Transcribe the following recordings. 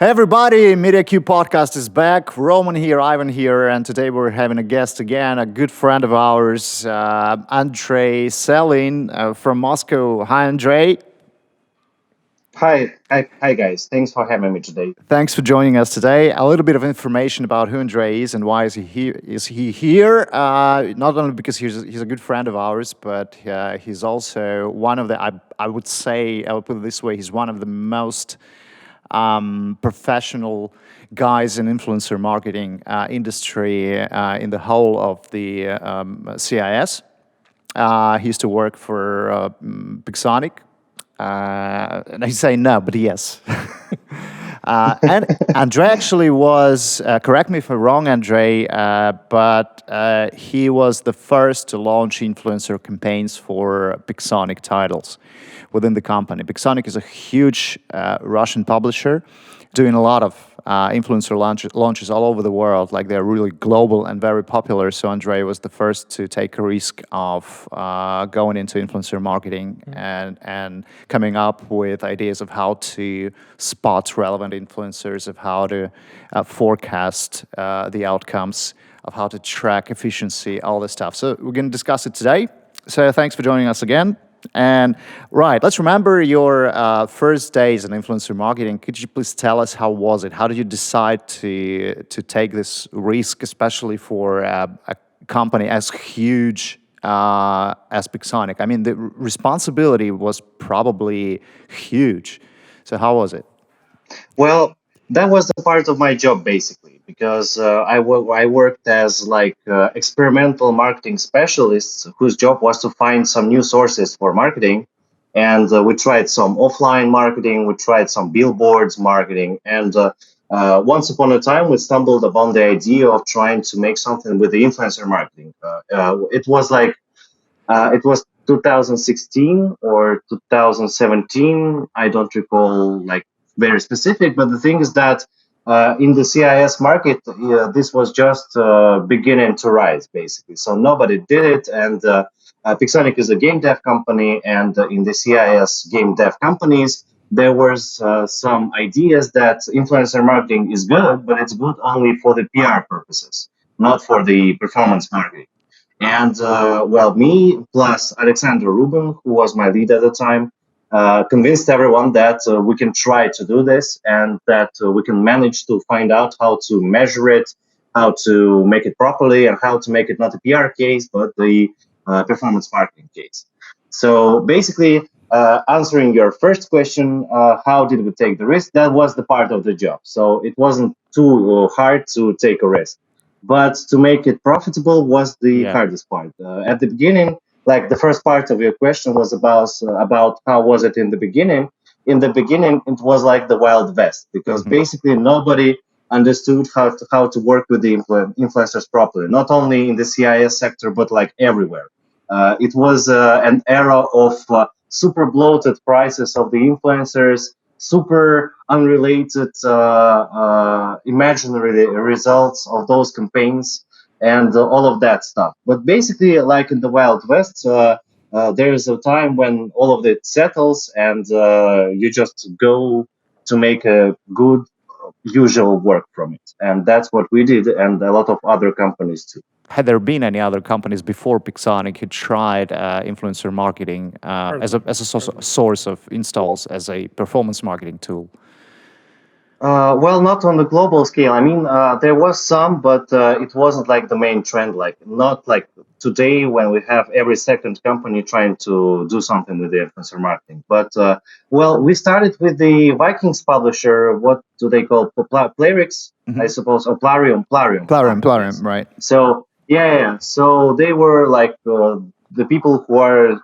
Hey everybody, mediacube podcast is back. Roman here, Ivan here, and today we're having a guest again, a good friend of ours, Andrey Selin from Moscow. Hi, Andrey. Hi, guys. Thanks for having me today. Thanks for joining us today. A little bit of information about who Andrey is and why is he here? Not only because he's a good friend of ours, but he's also one of the. I would say I would put it this way: he's one of the most professional guys in influencer marketing industry in the whole of the CIS. He used to work for Pixonic. And I say no, but yes. And Andrei actually was, correct me if I'm wrong, Andrei, but he was the first to launch influencer campaigns for Pixonic titles within the company. Pixonic is a huge Russian publisher doing a lot of influencer launches all over the world. Like they're really global and very popular. So Andrei was the first to take a risk of going into influencer marketing and coming up with ideas of how to spot relevant influencers, of how to forecast the outcomes, of how to track efficiency, all this stuff. So we're going to discuss it today. So thanks for joining us again. And right, let's remember your first days in influencer marketing. Could you please tell us how was it? How did you decide to take this risk, especially for a company as huge as Pixonic? I mean, the responsibility was probably huge. So how was it? Well, that was a part of my job basically because I worked as experimental marketing specialist whose job was to find some new sources for marketing, and we tried some offline marketing, we tried some billboards marketing, and once upon a time we stumbled upon the idea of trying to make something with the influencer marketing. It was 2016 or 2017. I don't recall very specific, but the thing is that in the CIS market, this was just beginning to rise, basically. So nobody did it, and Pixonic is a game dev company, and in the CIS game dev companies, there was some ideas that influencer marketing is good, but it's good only for the PR purposes, not for the performance marketing. And me plus Alexander Rubin, who was my lead at the time, convinced everyone that we can try to do this and that we can manage to find out how to measure it, how to make it properly, and how to make it not a PR case, but the performance marketing case. So basically, answering your first question, how did we take the risk? That was the part of the job. So it wasn't too hard to take a risk. But to make it profitable was the hardest part. At the beginning, like the first part of your question was about how was it in the beginning. In the beginning, it was like the Wild West because basically nobody understood how to work with the influencers properly, not only in the CIS sector, but like everywhere. It was an era of super bloated prices of the influencers, super unrelated imaginary results of those campaigns, and all of that stuff. But basically, like in the Wild West, there is a time when all of it settles and you just go to make a good usual work from it. And that's what we did, and a lot of other companies too. Had there been any other companies before Pixonic who tried influencer marketing as a source of installs as a performance marketing tool? Well, not on the global scale. I mean, there was some, but it wasn't like the main trend. Like not like today when we have every second company trying to do something with the influencer marketing. But well, we started with the Vikings publisher. What do they call Playrix? I suppose, or Plarium. Plarium, right? So yeah. So they were like the people who are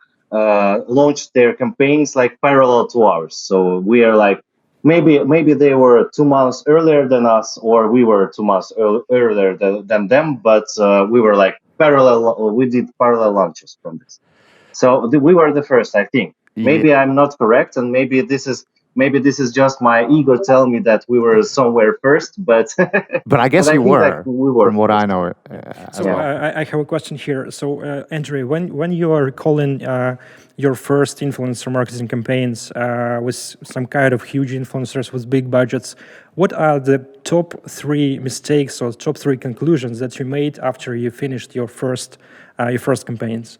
launched their campaigns like parallel to ours. So we are like. Maybe they were 2 months earlier than us, or we were 2 months earlier than them. But we were like parallel. We did parallel launches from this. So we were the first, I think. Yeah. Maybe I'm not correct, and maybe maybe this is just my ego telling me that we were somewhere first, but But I guess but I you think were, that we were from what I first. know. So I have a question here. So Andrew, when you are recalling your first influencer marketing campaigns with some kind of huge influencers with big budgets, what are the top 3 mistakes or top 3 conclusions that you made after you finished your first campaigns?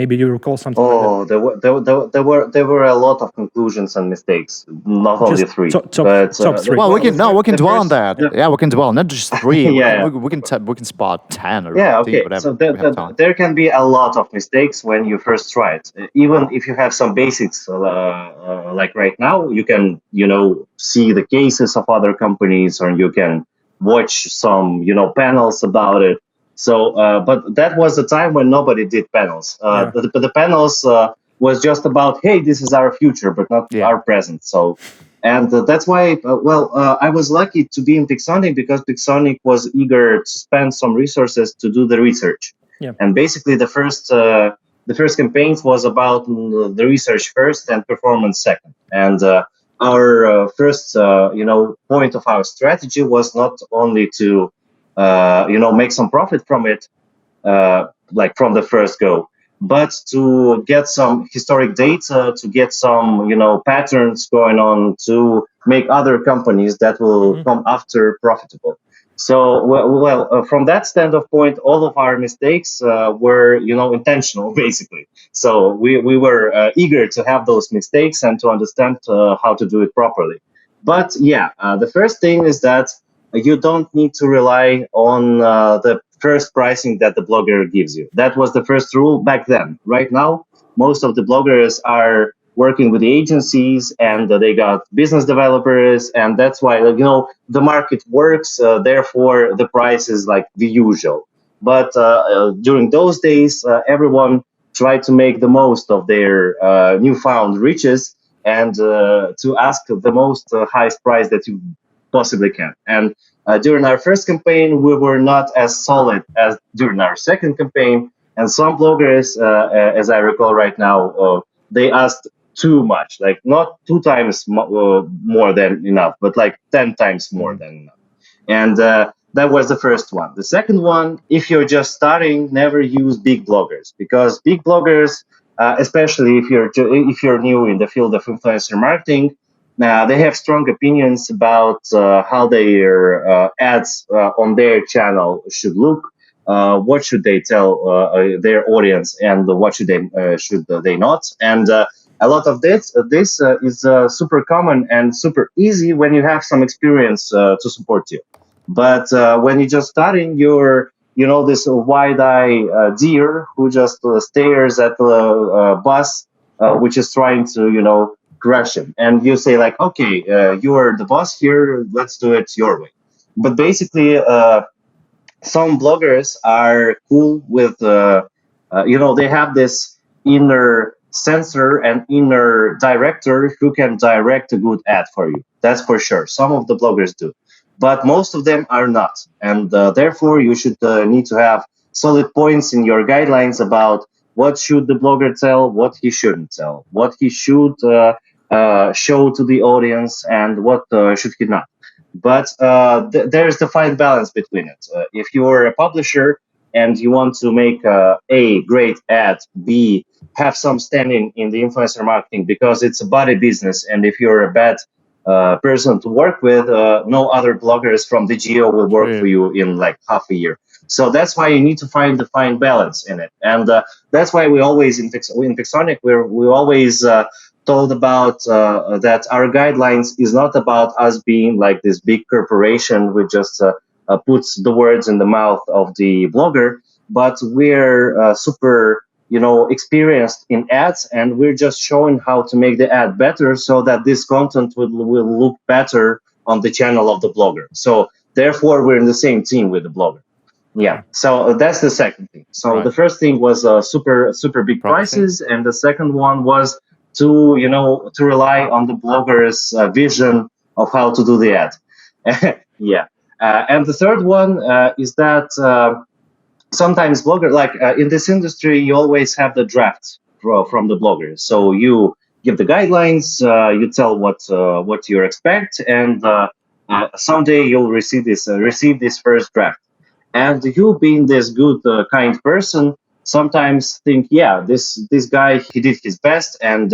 Maybe you recall something like that. Oh, there were a lot of conclusions and mistakes. Not only Just 3, top but 3. Well, we can dwell on that. the- Yeah, we can dwell, not just 3. Yeah. We can spot 10 or Yeah, 15, okay. whatever. So we have time. there can be a lot of mistakes when you first try it. Even if you have some basics, like right now, you can, see the cases of other companies, or you can watch some, panels about it. So, but that was the time when nobody did panels. Yeah. The panels was just about, hey, this is our future, but not Yeah. our present. So, and that's why, I was lucky to be in Pixonic, because Pixonic was eager to spend some resources to do the research. Yeah. And basically, the first campaigns was about the research first and performance second. And our first, point of our strategy was not only to, make some profit from it, like from the first go, but to get some historic data, to get some, patterns going on, to make other companies that will come after profitable. So, from that standpoint, all of our mistakes were, intentional, basically. So we were eager to have those mistakes and to understand how to do it properly. But yeah, the first thing is that you don't need to rely on the first pricing that the blogger gives you. That was the first rule back then. Right now, most of the bloggers are working with the agencies, and they got business developers, and that's why, the market works. Therefore, the price is like the usual. But during those days, everyone tried to make the most of their newfound riches, and to ask the most highest price that you possibly can. And during our first campaign, we were not as solid as during our second campaign. And some bloggers, as I recall right now, they asked too much, like not 2 times more than enough, but like 10 times more than enough. And that was the first one. The second one, if you're just starting, never use big bloggers, because big bloggers, especially if you're new in the field of influencer marketing, now they have strong opinions about how their ads on their channel should look. What should they tell their audience, and what should they not? And a lot of this is super common and super easy when you have some experience to support you. But when you're just starting, you're this wide-eye deer who just stares at the bus, which is trying to crush him. And you say like, okay, you are the boss here, let's do it your way. But basically, some bloggers are cool with, they have this inner censor and inner director who can direct a good ad for you. That's for sure. Some of the bloggers do, but most of them are not. And therefore, you should need to have solid points in your guidelines about what should the blogger tell, what he shouldn't tell, what he should show to the audience, and what should he not. But there's the fine balance between it. If you're a publisher and you want to make A, great ad, B, have some standing in the influencer marketing because it's a body business, and if you're a bad person to work with, no other bloggers from the geo will work for you in like half a year. So that's why you need to find the fine balance in it. And that's why we always, in Pixonic, we always told about that our guidelines is not about us being like this big corporation which just puts the words in the mouth of the blogger, but we're super experienced in ads, and we're just showing how to make the ad better so that this content will look better on the channel of the blogger. So therefore, we're in the same team with the blogger. Yeah. So that's the second thing. So the first thing was super big prices, and the second one was to rely on the blogger's vision of how to do the ad. Yeah. And the third one is that sometimes blogger, like in this industry, you always have the drafts from the bloggers. So you give the guidelines, you tell what you expect, and someday you'll receive this first draft. And you, being this good, kind person, sometimes think, yeah, this guy, he did his best, and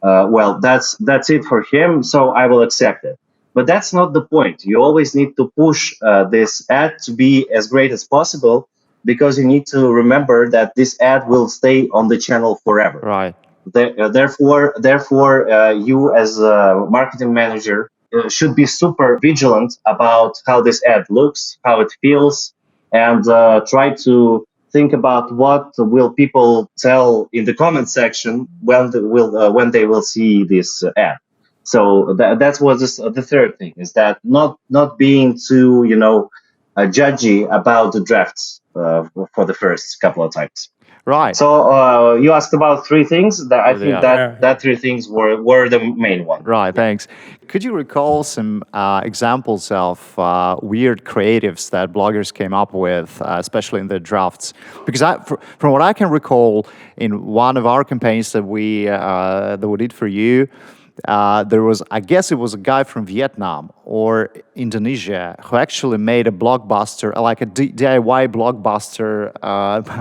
well, that's it for him, so I will accept it. But that's not the point. You always need to push this ad to be as great as possible, because you need to remember that this ad will stay on the channel forever. Right. Therefore, you as a marketing manager should be super vigilant about how this ad looks, how it feels, and try to think about what will people tell in the comment section when they will see this ad. So that's what the third thing is, that not being too judgy about the drafts for the first couple of times. Right. So you asked about three things. I think Yeah. that three things were the main one. Right, thanks. Could you recall some examples of weird creatives that bloggers came up with, especially in the drafts? Because from what I can recall, in one of our campaigns that we did for you, there was, I guess it was a guy from Vietnam or Indonesia who actually made a blockbuster, like a DIY blockbuster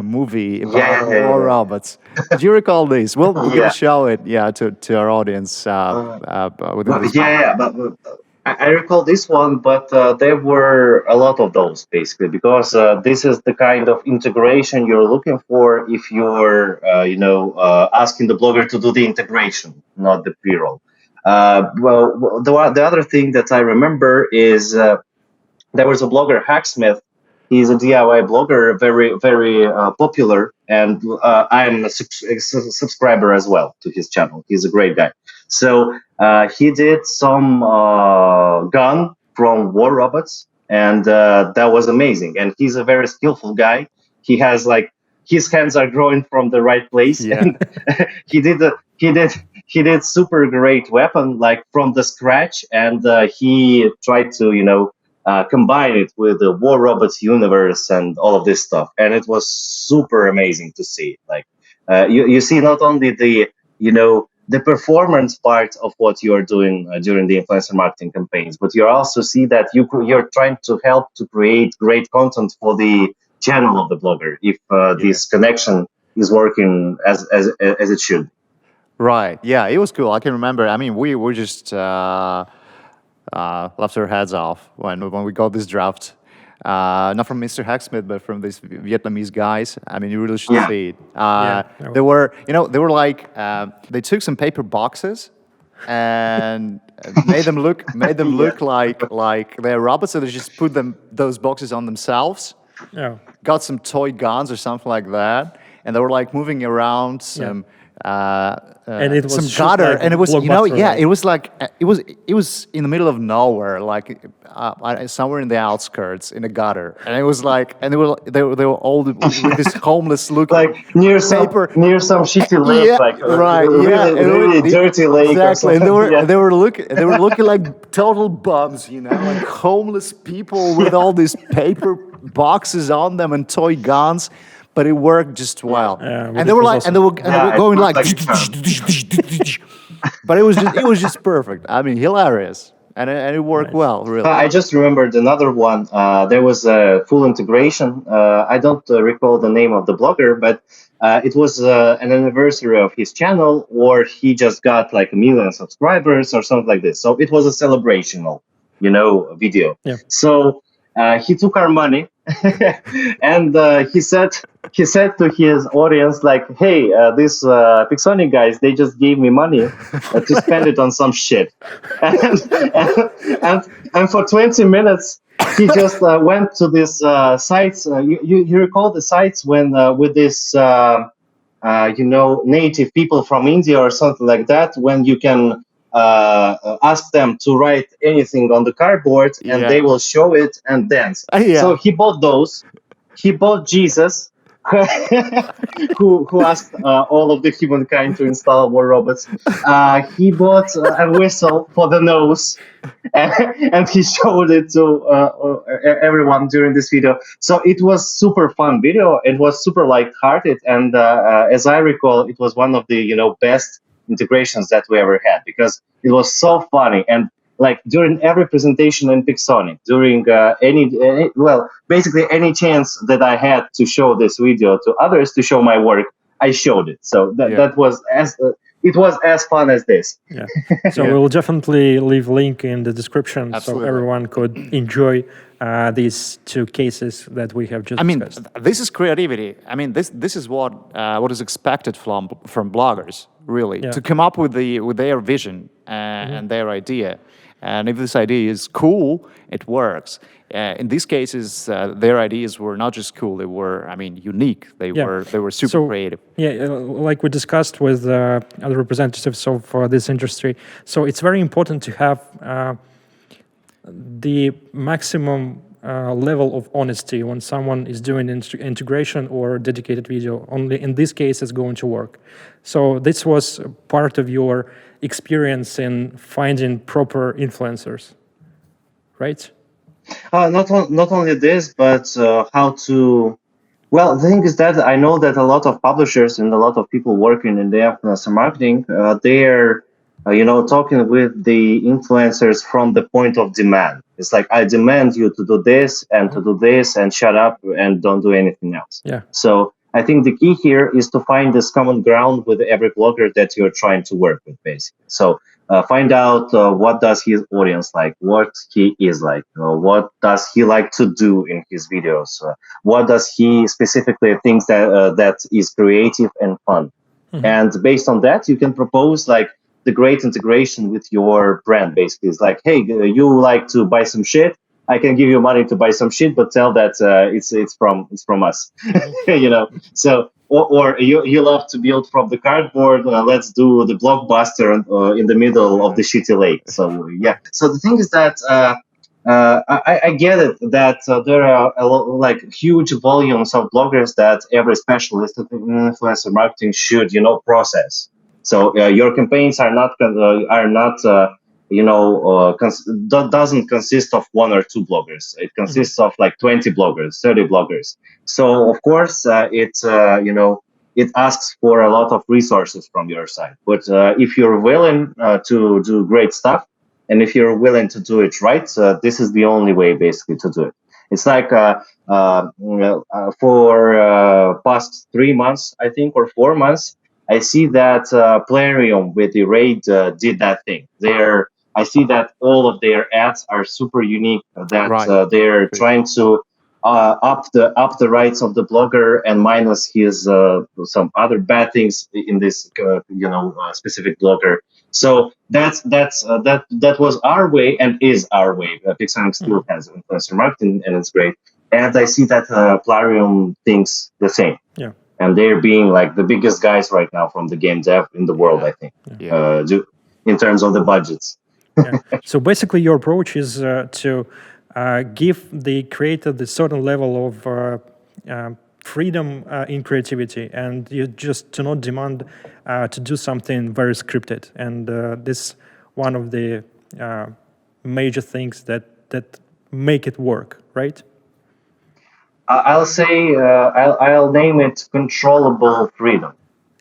movie about war robots. Do you recall this? Well, we're going to show it, to our audience. Within this but I recall this one, but there were a lot of those, basically, because this is the kind of integration you're looking for if you're, asking the blogger to do the integration, not the pre-roll. Well, the other thing that I remember is there was a blogger, Hacksmith. He's a DIY blogger, very, very popular, and I'm a subscriber as well to his channel. He's a great guy. So he did some gun from War Robots, and that was amazing. And he's a very skillful guy. He has his hands are growing from the right place, and he did super great weapon from the scratch, and he tried to combine it with the War Robots universe and all of this stuff, and it was super amazing to see. You see not only the performance part of what you are doing during the influencer marketing campaigns, but you also see that you're trying to help to create great content for the channel of the blogger if this connection is working as it should. Right. Yeah, it was cool. I can remember. I mean, we were just laughed our heads off when we got this draft. Not from Mr. Hacksmith, but from these Vietnamese guys. I mean, you really should see it. They were, they took some paper boxes and made them look like they're robots. So they just put those boxes on themselves. Yeah. Got some toy guns or something like that, and they were like moving around some. And it was some gutter, like and it was blockbuster, it was like it was in the middle of nowhere, like somewhere in the outskirts in a gutter, and it was like, and they were all with this homeless look, like near some shitty lake, really dirty lake, exactly. And they were looking like total bums, like homeless people with all these paper boxes on them and toy guns. But it worked just well, and they were like, and they were going like, but it was just perfect. I mean, hilarious, and it worked well, really. I just remembered another one. There was a full integration. I don't recall the name of the blogger, but it was an anniversary of his channel, or he just got like 1 million subscribers or something like this. So it was a celebrational, video. Yeah. So he took our money, and he said to his audience, like, hey, these Pixonic guys, they just gave me money to spend it on some shit. And for 20 minutes, he just went to these sites. You recall the sites when with this, native people from India or something like that, when you can ask them to write anything on the cardboard and they will show it and dance. So he bought those. He bought Jesus, who asked all of the humankind to install War Robots. He bought a whistle for the nose, and he showed it to everyone during this video. So it was super fun video. It was super light-hearted, and as I recall, it was one of the best integrations that we ever had, because it was so funny. And like during every presentation in Pixonic, during basically any chance that I had to show this video to others, to show my work, I showed it. So that was it was as fun as this. Yeah. So we'll definitely leave link in the description so everyone could enjoy these two cases that we have just discussed. This is creativity. This is what is expected from bloggers, really, to come up with their vision and their idea. And if this idea is cool, it works. In these cases, their ideas were not just cool; they were, unique. They were super creative. Yeah, like we discussed with other representatives of this industry. So it's very important to have the maximum level of honesty when someone is doing integration or dedicated video. Only in this case, it's going to work. So this was part of your experience in finding proper influencers, right? Not only this, but how to. Well, the thing is that I know that a lot of publishers and a lot of people working in the influencer marketing, they're talking with the influencers from the point of demand. It's like, I demand you to do this and to do this and shut up and don't do anything else. Yeah. So I think the key here is to find this common ground with every blogger that you're trying to work with, basically. So find out what does his audience like, what he is like, what does he like to do in his videos, what does he specifically thinks that is creative and fun. And based on that, you can propose like the great integration with your brand. Basically, it's like, hey, you like to buy some shit, I can give you money to buy some shit, but tell that it's from us. So or you love to build from the cardboard, let's do the blockbuster in the middle of the shitty lake. So yeah. So the thing is that I get it that there are like huge volumes of bloggers that every specialist in influencer marketing should process. So your campaigns are not doesn't consist of one or two bloggers. It consists of like 20 bloggers, 30 bloggers. So of course it asks for a lot of resources from your side. But if you're willing to do great stuff, and if you're willing to do it right, this is the only way basically to do it. It's like for past 3 months, I think, or 4 months, I see that Plarium with the raid did that thing. I see that all of their ads are super unique. That they're trying to up the rights of the blogger and minus his some other bad things in this specific blogger. So that was our way and is our way. Pixonic still has influencer marketing and it's great. And I see that Plarium thinks the same. Yeah. And they're being like the biggest guys right now from the game dev in the world, I think, in terms of the budgets. So basically, your approach is to give the creator the certain level of freedom in creativity, and you just do not demand to do something very scripted. And this one of the major things that make it work, right? I'll say I'll name it controllable freedom.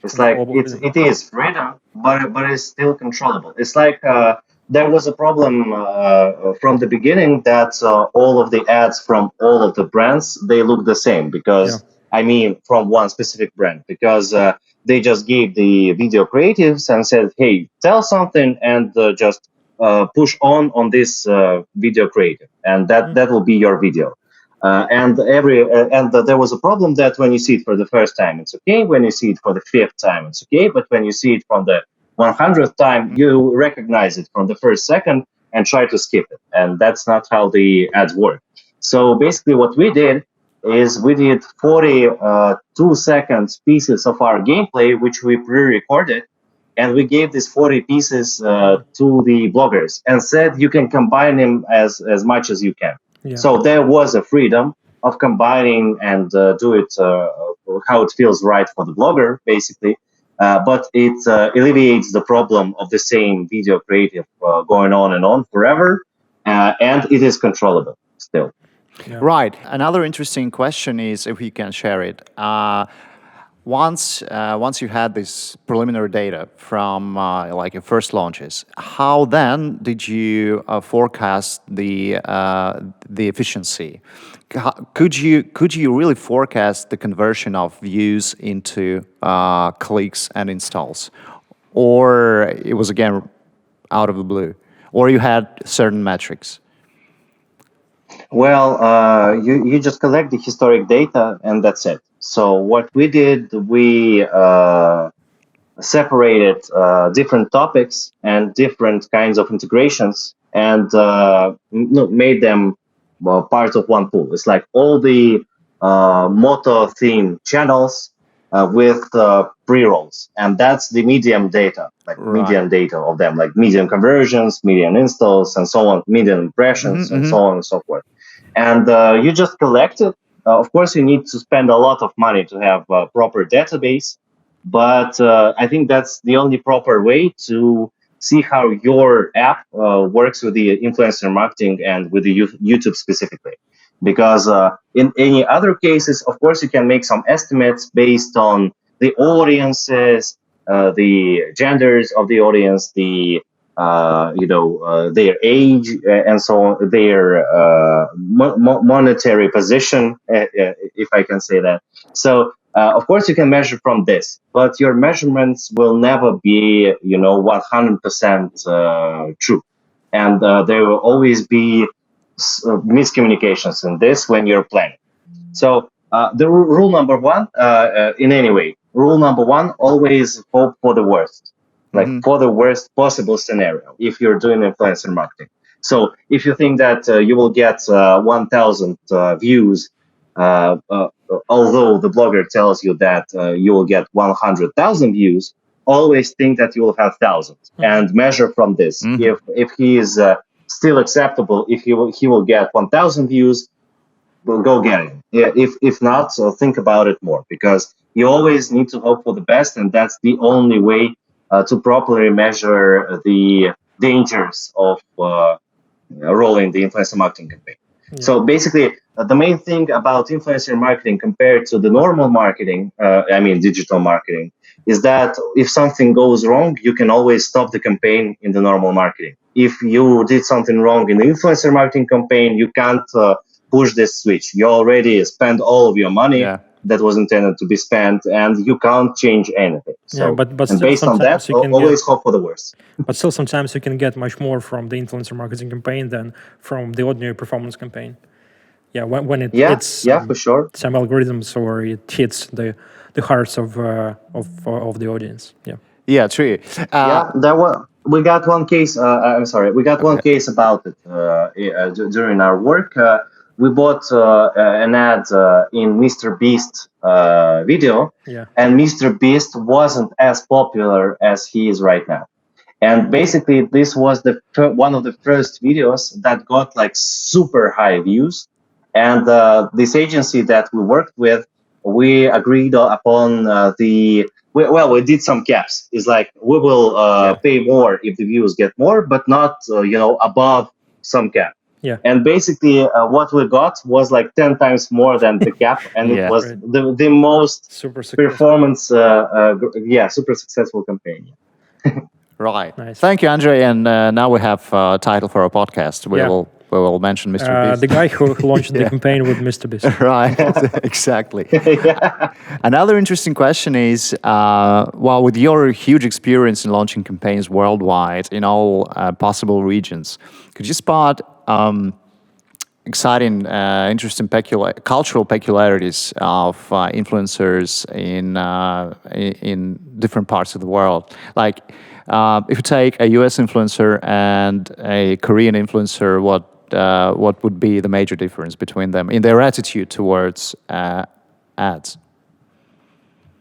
It's like it is freedom, but it's still controllable. It's like there was a problem from the beginning that all of the ads from all of the brands, they look the same because from one specific brand, because they just gave the video creatives and said, hey, tell something and just push on this video creative, and that will be your video. And there was a problem that when you see it for the first time, it's okay. When you see it for the 5th time, it's okay. But when you see it from the 100th time, you recognize it from the first second and try to skip it. And that's not how the ads work. So basically what we did is we did 42-second pieces of our gameplay, which we pre-recorded. And we gave these 40 pieces to the bloggers and said you can combine them as much as you can. Yeah. So there was a freedom of combining and do it how it feels right for the blogger, basically. But it alleviates the problem of the same video creative going on and on forever. And it is controllable still. Yeah. Right. Another interesting question is, if we can share it, once you had this preliminary data from like your first launches, how then did you forecast the efficiency? Could you really forecast the conversion of views into clicks and installs, or it was again out of the blue, or you had certain metrics? Well, you just collect the historic data and that's it. So what we did, we separated different topics and different kinds of integrations and made them part of one pool. It's like all the moto theme channels with pre-rolls, and that's the medium data, like median data of them, like median conversions, median installs, and so on, median impressions, and so on and so forth. And you just collect it. Of course, you need to spend a lot of money to have a proper database, but I think that's the only proper way to see how your app works with the influencer marketing and with the YouTube specifically. Because in any other cases, of course, you can make some estimates based on the audiences, the genders of the audience, the their age, and so on, their monetary position, if I can say that. So, of course, you can measure from this, but your measurements will never be, 100% true, and there will always be miscommunications in this when you're planning. So, the rule number one, in any way, rule number one: always hope for the worst. Like for the worst possible scenario if you're doing influencer marketing. So if you think that you will get 1,000 views, although the blogger tells you that you will get 100,000 views, always think that you will have thousands and measure from this. If he is still acceptable, if he will get 1,000 views, we'll go get it. If not, so think about it more, because you always need to hope for the best, and that's the only way to properly measure the dangers of rolling the influencer marketing campaign. Yeah. So basically, the main thing about influencer marketing compared to the normal marketing, digital marketing, is that if something goes wrong, you can always stop the campaign in the normal marketing. If you did something wrong in the influencer marketing campaign, you can't push this switch. You already spent all of your money. Yeah. That was intended to be spent, and you can't change anything. So, but and based on that, always hope for the worst. But still, sometimes you can get much more from the influencer marketing campaign than from the ordinary performance campaign. Yeah, when it hits for sure some algorithms, or it hits the hearts of the audience. Yeah, true. We got one case. We got one case about it during our work. We bought an ad in MrBeast video, and MrBeast wasn't as popular as he is right now. And basically, this was one of the first videos that got like super high views. And this agency that we worked with, we agreed upon we did some caps. It's like we will pay more if the views get more, but not above some cap. Yeah. And basically, what we got was like 10 times more than the cap, and it was the most super performance, super successful campaign. Right. Nice. Thank you, Andrey. And now we have a title for our podcast. We will mention MrBeast. The guy who launched the campaign with MrBeast. Right. Exactly. Another interesting question is, with your huge experience in launching campaigns worldwide in all possible regions, could you spot exciting, interesting cultural peculiarities of influencers in different parts of the world? Like, if you take a US influencer and a Korean influencer, what would be the major difference between them in their attitude towards ads?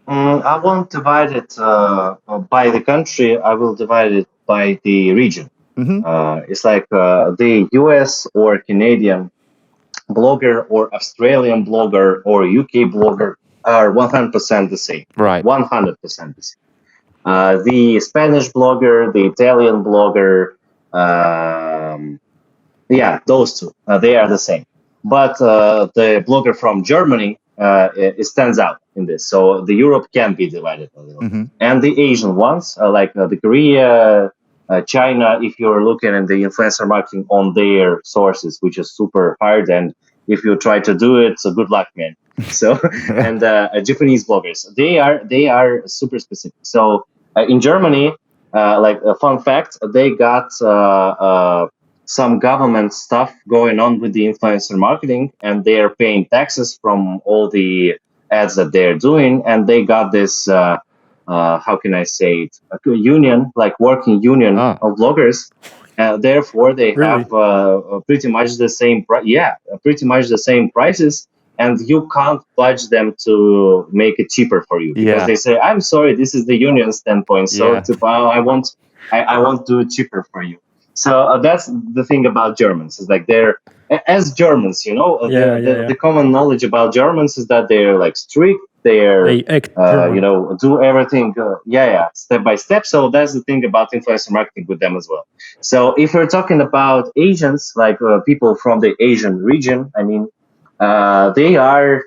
I won't divide it by the country. I will divide it by the region. It's like the US or Canadian blogger or Australian blogger or UK blogger are 100% the same. Right. 100% the same. The Spanish blogger, the Italian blogger, those two, they are the same. But the blogger from Germany, it stands out. in this. So the Europe can be divided a little. And the Asian ones, like the Korea, China, if you're looking at the influencer marketing on their sources, which is super hard, and if you try to do it, so good luck, man. So and Japanese bloggers, they are super specific. So in Germany, like a fun fact, they got some government stuff going on with the influencer marketing, and they are paying taxes from all the ads that they're doing, and they got this how can I say it, a union, like working union of bloggers. Therefore, they have pretty much the same pretty much the same prices, and you can't budge them to make it cheaper for you, because they say, I'm sorry, this is the union standpoint, so I won't do it cheaper for you. So that's the thing about Germans. Is like they're, as Germans, the common knowledge about Germans is that they're like strict. They act do everything, step by step. So that's the thing about influencer marketing with them as well. So if we're talking about Asians, like people from the Asian region, I mean, they are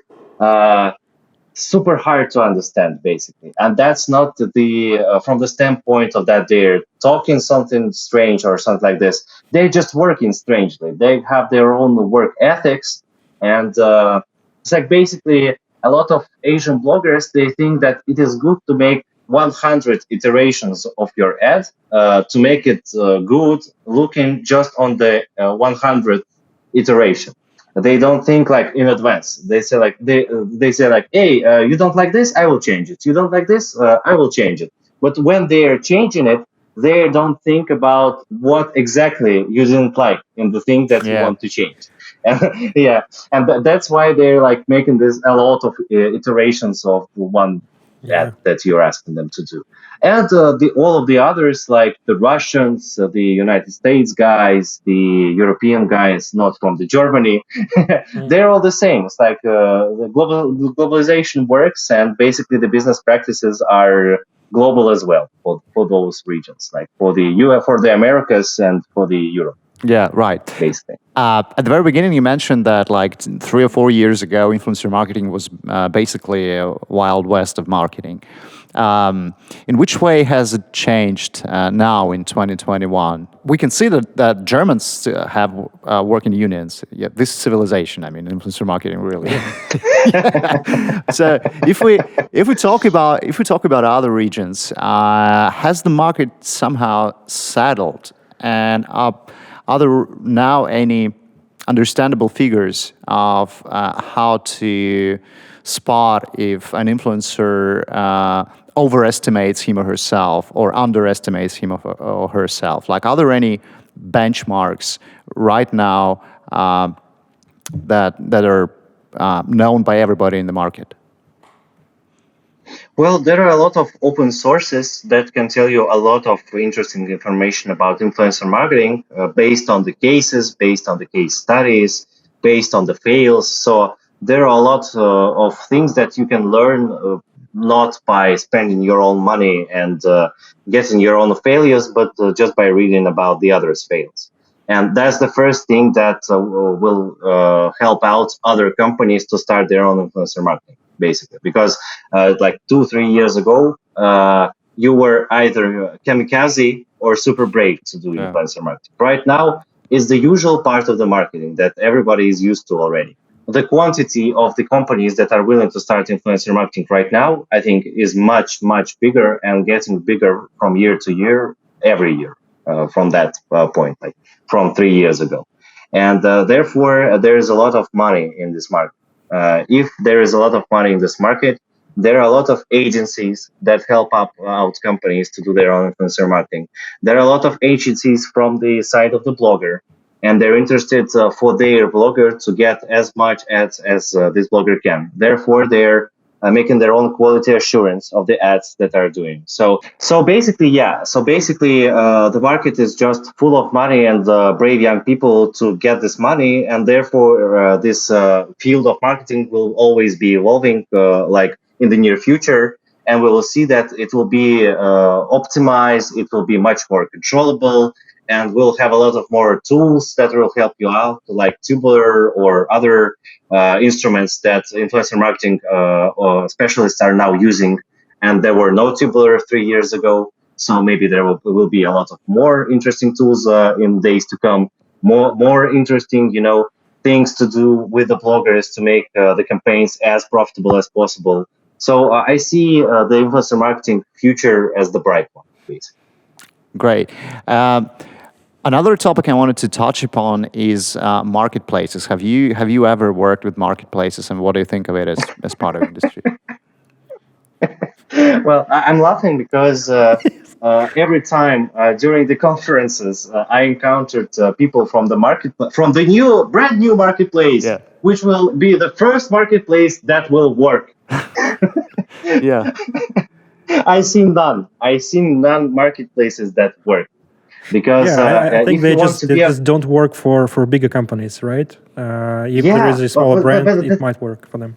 super hard to understand, basically, and that's not the from the standpoint of that they're talking something strange or something like this. They're just working strangely. They have their own work ethics, and it's like basically a lot of Asian bloggers, they think that it is good to make 100 iterations of your ad to make it good looking just on the 100th iteration. They don't think like in advance. They say like they say like, hey, you don't like this, I will change it. You don't like this, I will change it. But when they are changing it, they don't think about what exactly you didn't like in the thing that you want to change. And that's why they're like making this a lot of iterations of one ad that you're asking them to do. And all of the others, like the Russians, the United States guys, the European guys, not from the Germany, they're all the same. It's like the globalization works, and basically the business practices are global as well for those regions, like for the US, for the Americas, and for the Europe. Yeah, right. Basically. At the very beginning, you mentioned that like 3 or 4 years ago, influencer marketing was basically a wild west of marketing. In which way has it changed now in 2021? We can see that Germans have working unions. Yeah, this is civilization. I mean, influencer marketing really. So if we talk about other regions, has the market somehow settled, and are there now any understandable figures of how to spot if an influencer overestimates him or herself or underestimates him or herself? Like, are there any benchmarks right now that are known by everybody in the market? Well, there are a lot of open sources that can tell you a lot of interesting information about influencer marketing based on the cases, based on the case studies, based on the fails. So there are a lot of things that you can learn not by spending your own money and getting your own failures, but just by reading about the others' fails. And that's the first thing that will help out other companies to start their own influencer marketing, basically. Because like 2-3 years ago, you were either kamikaze or super brave to do influencer marketing. Right now is the usual part of the marketing that everybody is used to already. The quantity of the companies that are willing to start influencer marketing right now, I think, is much, much bigger and getting bigger from year to year, every year. From that point, like from 3 years ago. And therefore, there is a lot of money in this market. If there is a lot of money in this market, there are a lot of agencies that help out companies to do their own influencer marketing. There are a lot of agencies from the side of the blogger, and they're interested for their blogger to get as much ads as this blogger can. Therefore, they're making their own quality assurance of the ads that are doing. So basically, the market is just full of money and brave young people to get this money, and therefore this field of marketing will always be evolving, like in the near future, and we will see that it will be optimized, it will be much more controllable, and we'll have a lot of more tools that will help you out, like Tubular or other instruments that influencer marketing specialists are now using. And there were no Tubular 3 years ago. So maybe there will be a lot of more interesting tools in days to come. More interesting, things to do with the bloggers to make the campaigns as profitable as possible. So I see the influencer marketing future as the bright one, please. Great. Another topic I wanted to touch upon is marketplaces. Have you ever worked with marketplaces, and what do you think of it as part of industry? Well, I'm laughing because every time during the conferences, I encountered people from the brand new marketplace, Yeah. which will be the first marketplace that will work. Yeah. I seen none marketplaces that work because I think if they you want to they be just don't work for bigger companies, right? If there is a smaller brand, it might work for them.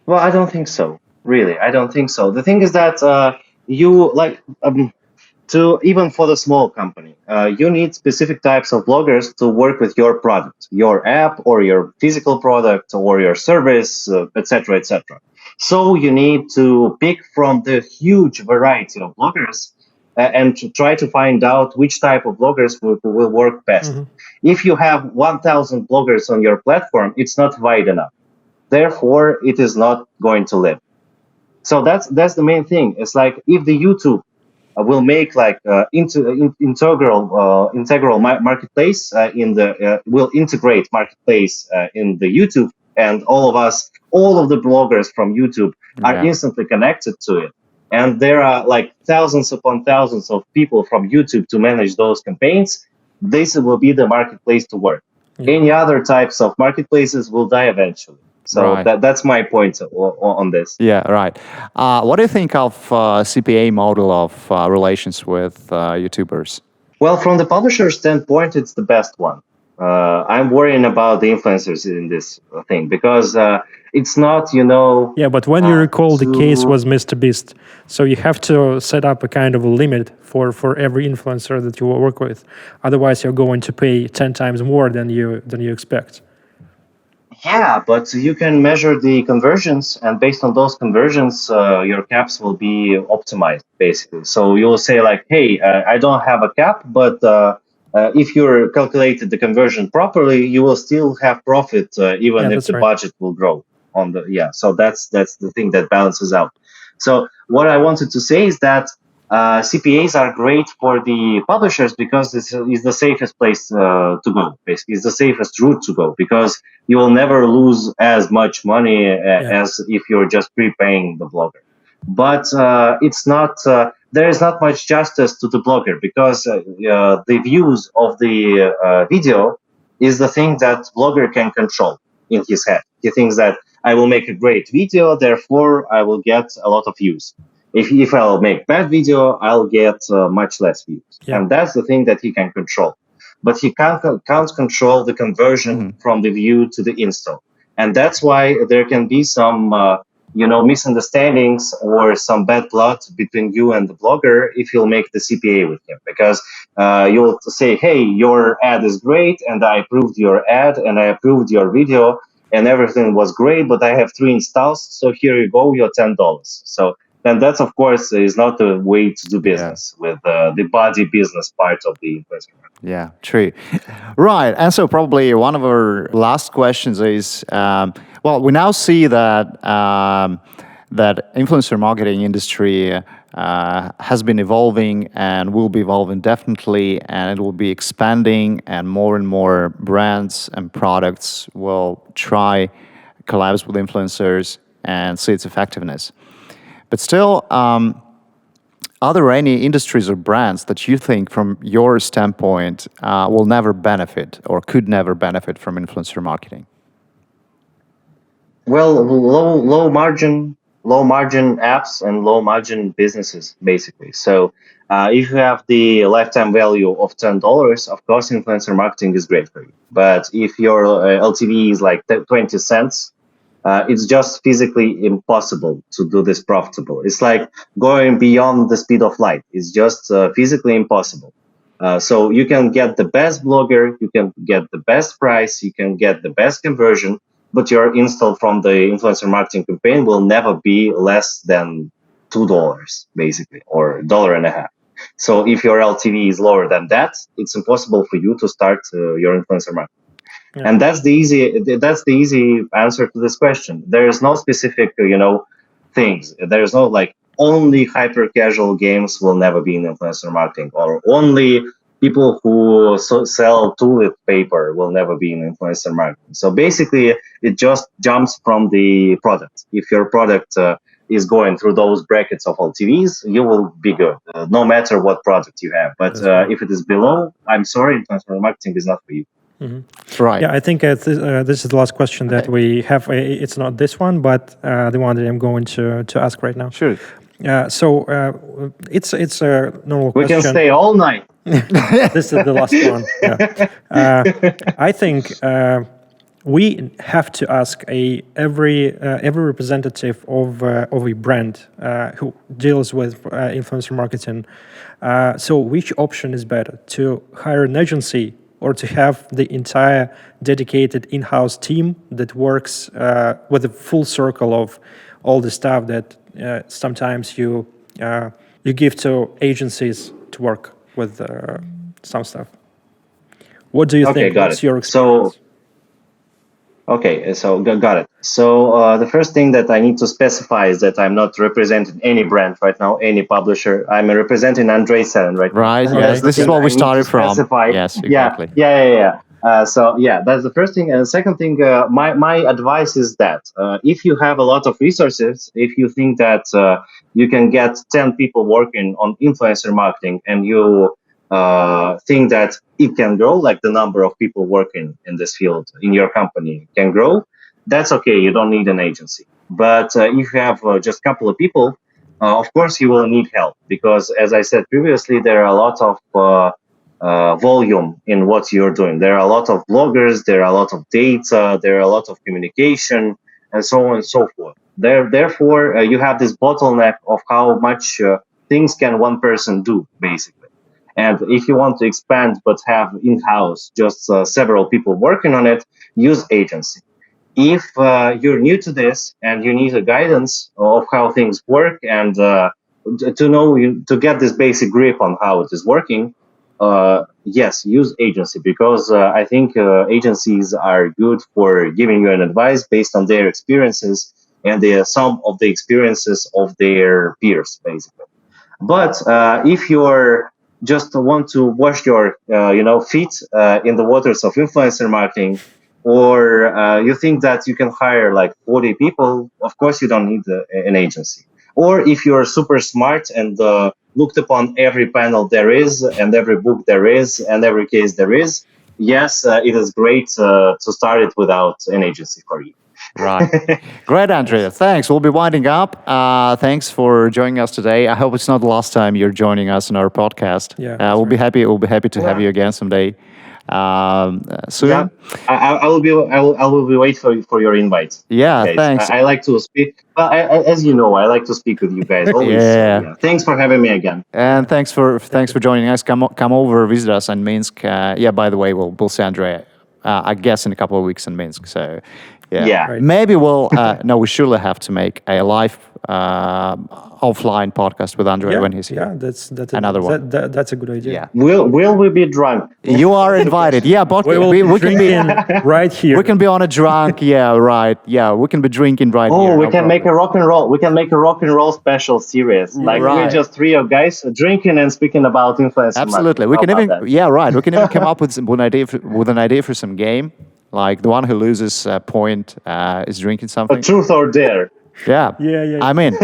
Well, I don't think so. Really, I don't think so. The thing is that you like to even for the small company, you need specific types of bloggers to work with your product, your app, or your physical product, or your service, etc., etc. So you need to pick from the huge variety of bloggers and to try to find out which type of bloggers will work best. If you have 1,000 bloggers on your platform, it's not wide enough. Therefore, it is not going to live. So that's the main thing. It's like if the YouTube will make like integral marketplace will integrate marketplace in the YouTube, and all of the bloggers from YouTube are instantly connected to it. And there are like thousands upon thousands of people from YouTube to manage those campaigns. This will be the marketplace to work. Any other types of marketplaces will die eventually. So that's my point on this. Yeah, right. What do you think of CPA model of relations with YouTubers? Well, from the publisher standpoint, it's the best one. I'm worrying about the influencers in this thing because it's not, Yeah, but when you recall, the case was MrBeast, so you have to set up a kind of a limit for every influencer that you work with. Otherwise, you're going to pay 10 times more than you expect. Yeah, but you can measure the conversions, and based on those conversions, your caps will be optimized, basically. So you'll say like, hey, I don't have a cap, but if you calculated the conversion properly, you will still have profit, even if the budget will grow. So that's the thing that balances out. So what I wanted to say is that CPAs are great for the publishers because this is the safest place to go. Basically, it's the safest route to go because you will never lose as much money as if you're just prepaying the blogger. But it's not. There is not much justice to the blogger because the views of the video is the thing that blogger can control in his head. He thinks that I will make a great video, therefore I will get a lot of views. If I'll make bad video, I'll get much less views. And that's the thing that he can control. But he can't control the conversion from the view to the install. And that's why there can be some misunderstandings or some bad blood between you and the blogger if you'll make the CPA with him. Because you'll say, hey, your ad is great, and I approved your ad, and I approved your video, and everything was great, but I have 3 installs, so here you go, your $10. So then that's, of course, is not the way to do business with the body business part of the investment. Yeah, true. Right. And so probably one of our last questions is, we now see that that influencer marketing industry has been evolving and will be evolving definitely, and it will be expanding, and more brands and products will try collabs with influencers and see its effectiveness. But still, are there any industries or brands that you think, from your standpoint, will never benefit or could never benefit from influencer marketing? Well, low margin apps and low margin businesses, basically. So if you have the lifetime value of $10, of course, influencer marketing is great for you. But if your LTV is like 20 cents, it's just physically impossible to do this profitable. It's like going beyond the speed of light. It's just physically impossible. So you can get the best blogger, you can get the best price, you can get the best conversion, but your install from the influencer marketing campaign will never be less than $2 basically, or $1.50. So if your LTV is lower than that, it's impossible for you to start your influencer marketing. Yeah. And that's the easy answer to this question. There is no specific things. There is no like only hyper casual games will never be in influencer marketing, or only people who sell toilet paper will never be in influencer marketing. So basically it just jumps from the product. If your product is going through those brackets of LTVs, you will be good, no matter what product you have. But if it is below, I'm sorry, influencer marketing is not for you. Right. Yeah, I think this is the last question that we have. It's not this one, but the one that I'm going to ask right now. Sure. So it's a normal We question. can stay all night. This is the last one. Yeah. I think we have to ask every representative of a brand who deals with influencer marketing. So which option is better, to hire an agency or to have the entire dedicated in-house team that works with a full circle of all the stuff that sometimes you give to agencies to work with some stuff? What do you think? Got What's it. your experience? So got it. So the first thing that I need to specify is that I'm not representing any brand right now, any publisher. I'm representing Andrey Selin right now. Right. Okay. Yes. This is what we started from. Specify. Yes. Exactly. Yeah. So that's the first thing. And the second thing, my advice is that if you have a lot of resources, if you think that you can get 10 people working on influencer marketing, and you think that it can grow, like the number of people working in this field in your company can grow, that's okay. You don't need an agency. But if you have just a couple of people, of course you will need help, because as I said previously, there are a lot of volume in what you're doing. There are a lot of bloggers, there are a lot of data, there are a lot of communication, and so on and so forth. Therefore, you have this bottleneck of how much things can one person do, basically. And if you want to expand but have in-house just several people working on it, use agency. If you're new to this and you need a guidance of how things work, and to get this basic grip on how it is working, yes, use agency, because I think agencies are good for giving you an advice based on their experiences and some of the experiences of their peers, basically. But if you're just want to wash your feet in the waters of influencer marketing, or you think that you can hire like 40 people, of course you don't need an agency. Or if you're super smart and looked upon every panel there is, and every book there is, and every case there is, yes, it is great to start it without an agency for you. Right. Great, Andrea. Thanks. We'll be winding up. Thanks for joining us today. I hope it's not the last time you're joining us in our podcast. Yeah, we'll be happy. We'll be happy to have you again someday. Soon. Yeah, I will be waiting for your invite. Yeah, guys. thanks. I like to speak. As you know, I like to speak with you guys always. Yeah. So, thanks for having me again. And thanks for joining us. Come over, visit us in Minsk. By the way, we'll see Andrea, I guess, in a couple of weeks in Minsk. So. Yeah. Right. Maybe we'll. No, we surely have to make a live offline podcast with Andrei when he's here. Yeah, that's another one. That's a good idea. Yeah. Will we be drunk? You are invited. Yeah, but we can be right here. We can be on a drunk. Yeah, right. Yeah, we can be drinking right here. Oh, we can make a rock and roll. We can make a rock and roll special series. Like we're just three of guys drinking and speaking about influencer. Absolutely. We can even. That? Yeah, right. We can even come up with an idea for some game. Like the one who loses a point is drinking something. A truth or dare. Yeah. I'm in.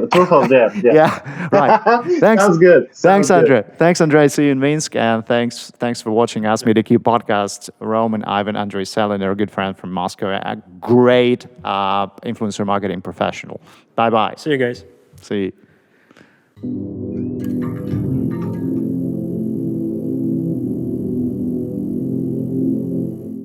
Truth or dare. Yeah. Right. Thanks. Sounds good. Thanks, Andrei. Thanks, Andrei. See you in Minsk. And thanks for watching us, mediacube podcast. Roman, Ivan, Andrey Selin, our good friend from Moscow, a great influencer marketing professional. Bye-bye. See you guys. See you.